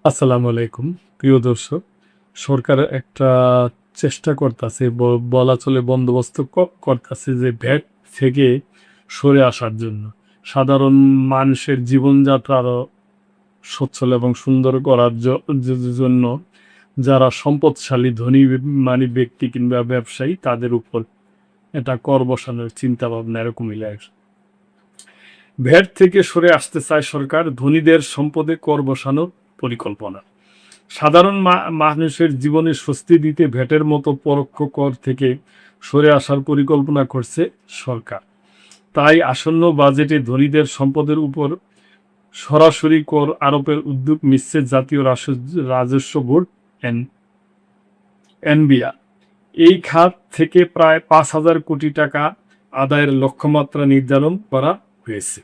আসসালামু আলাইকুম। প্রিয় দর্শক, সরকার একটা চেষ্টা করতাছে, বলা চলে বন্দোবস্ত করতাছে যে ভ্যাট থেকে সরে আসার জন্য। সাধারণ মানুষের জীবনযাত্রা আরো সচ্ছল এবং সুন্দর করার জন্য যারা সম্পদশালী ধনী ব্যক্তি কিংবা ব্যবসায়ী তাদের উপর এটা কর বসানোর চিন্তাভাবনা এরকমই লাগে। ভ্যাট থেকে সরে আসতে চায় সরকার, ধনীদের সম্পদে কর বসানোর পরিকল্পনা। সাধারণ মানুষের জীবনে স্বস্তি দিতে ভ্যাটের মতো পরোক্ষ কর থেকে সরে আসার পরিকল্পনা করছে সরকার। তাই আসন্ন বাজেটে ধনীদের সম্পদের উপর সরাসরি কর আরোপের উদ্যোগ নিচ্ছে জাতীয় রাজস্ব বোর্ড এনবিআর। এই খাত থেকে প্রায় 5,000 কোটি টাকা আদায়ের লক্ষ্যমাত্রা নির্ধারণ করা হয়েছে।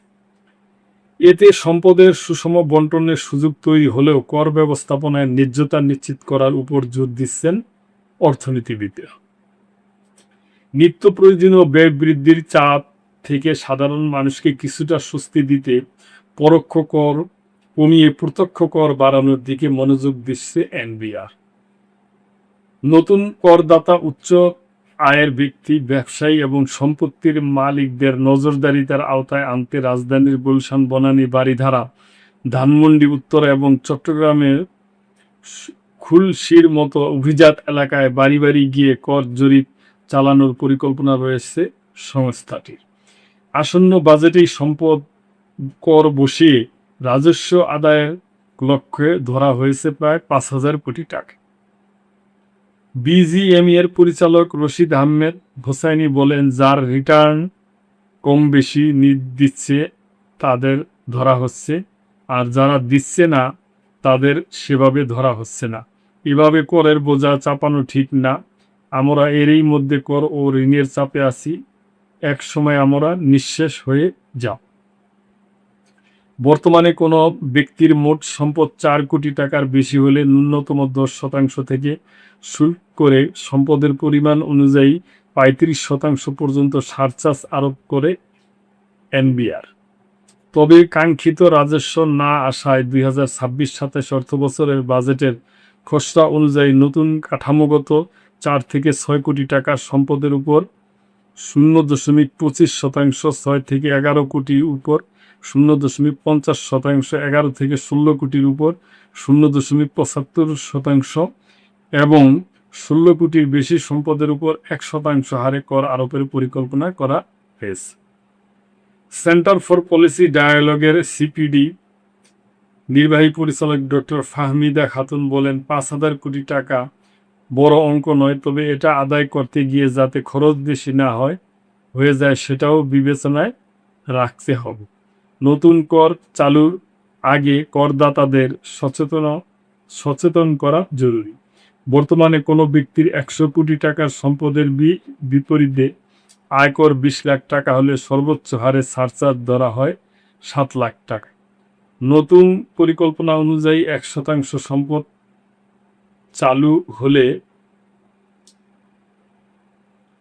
এতে সম্পদের সুষম বন্টনের সুযোগ তৈরি হলেও কর ব্যবস্থাপনায় ন্যায্যতা নিশ্চিত করার উপর জোর দিচ্ছেন অর্থনীতিবিদরা। নিত্য প্রয়োজনীয় ব্যয় বৃদ্ধির চাপ থেকে সাধারণ মানুষকে কিছুটা স্বস্তি দিতে পরোক্ষ কর কমিয়ে প্রত্যক্ষ কর বাড়ানোর দিকে মনোযোগ দিচ্ছে এনবিআর। নতুন করদাতা উচ্চ আয়ের ব্যক্তি, ব্যবসায়ী এবং সম্পত্তির মালিকদের নজরদারিতার আওতায় আনতে রাজধানীর গুলশান, বনানী, বারিধারা, ধানমন্ডি উত্তরা এবং চট্টগ্রামের খুলশীর মতো অভিজাত এলাকায় বাড়ি বাড়ি গিয়ে কর জরিপ চালানোর পরিকল্পনা রয়েছে সংস্থাটির। আসন্ন বাজেটেই সম্পদ কর বসিয়ে রাজস্ব আদায়ের লক্ষ্যে ধরা হয়েছে প্রায় 5,000 কোটি টাকা। বিজিএমই এর পরিচালক রশিদ আহমেদ হোসাইনি বলেন, যার রিটার্ন কম বেশি দিচ্ছে তাদের ধরা হচ্ছে, আর যারা দিচ্ছে না তাদের সেভাবে ধরা হচ্ছে না। এভাবে করের বোঝা চাপানো ঠিক না। আমরা এরই মধ্যে কর ও ঋণের চাপে আছি, এক সময় আমরা নিঃশেষ হয়ে যাব। বর্তমানে কোনো ব্যক্তির মোট সম্পদ 4 কোটি টাকার বেশি হলে ন্যূনতম 10% থেকে শুল্ক করে সম্পদের পরিমাণ অনুযায়ী 35% পর্যন্ত সারচার্জ আরোপ করে এনবিআর। তবে কাঙ্ক্ষিত রাজস্ব না আসায় 2026-27 অর্থবছরের বাজেটের খসড়া অনুযায়ী নতুন কাঠামোগত 4 থেকে 6 কোটি টাকার সম্পদের উপর 0.25%, 6 থেকে 11 কোটির উপর 0.50%, 11 থেকে 16 কোটির উপর 0.75% এবং 16 কোটির বেশি সম্পদের উপর 1% হারে কর আরোপের পরিকল্পনা করা হয়েছে। সেন্টার ফর পলিসি ডায়ালগের সিপিডি নির্বাহী পরিচালক ডক্টর ফাহমিদা খাতুন বলেন, 5,000 কোটি টাকা বড় অঙ্ক নয়, তবে এটা আদায় করতে গিয়ে যাতে খরচ বেশি না হয়ে যায় সেটাও বিবেচনায় রাখতে হবে। নতুন কর চালুর আগে করদাতাদের সচেতন করা জরুরি। বর্তমানে কোনো ব্যক্তির 100 কোটি টাকার সম্পদের বিপরীতে আয়কর 20 লাখ টাকা হলে সর্বোচ্চ হারে সারচার্জ ধরা হয় 7 লাখ টাকা। নতুন পরিকল্পনা অনুযায়ী 1% সম্পদ চালু হলে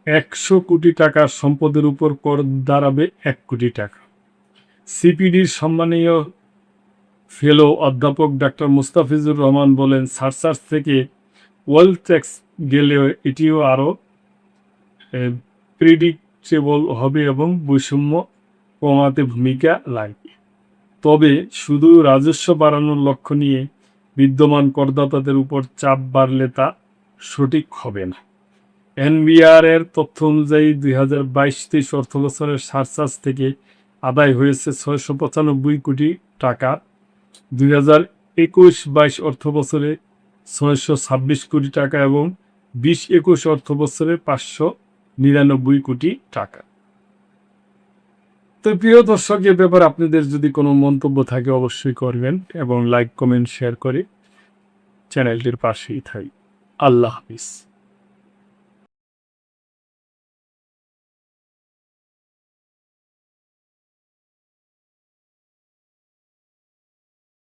100 কোটি টাকার সম্পদের উপর কর দাঁড়াবে 1 কোটি টাকা। সিপিডির সম্মানীয় ফেলো অধ্যাপক ডাক্তার মুস্তাফিজুর রহমান বলেন, সারচার্জ থেকে ওয়েলথ ট্যাক্স গেলেও এটিও আরও প্রেডিক্টেবল হবে এবং বৈষম্য কমাতে ভূমিকা লাগবে। তবে শুধু রাজস্ব বাড়ানোর লক্ষ্য নিয়ে বিদ্যমান করদাতাদের উপর চাপ বাড়লে তা সঠিক হবে না। এনবিআর এর তথ্য অনুযায়ী 2022-23 অর্থবছরের সারচার্জ থেকে আদায় হয়েছে 695 কোটি টাকা, 2021-22 অর্থবছরে 626 কোটি টাকা এবং 20-21 অর্থবছরে 599 কোটি টাকা। তো প্রিয় দর্শক, এ ব্যাপারে আপনাদের যদি কোনো মন্তব্য থাকে অবশ্যই করবেন এবং লাইক, কমেন্ট, শেয়ার করে চ্যানেলটির পাশেই থাকি। আল্লাহ হাফিজ।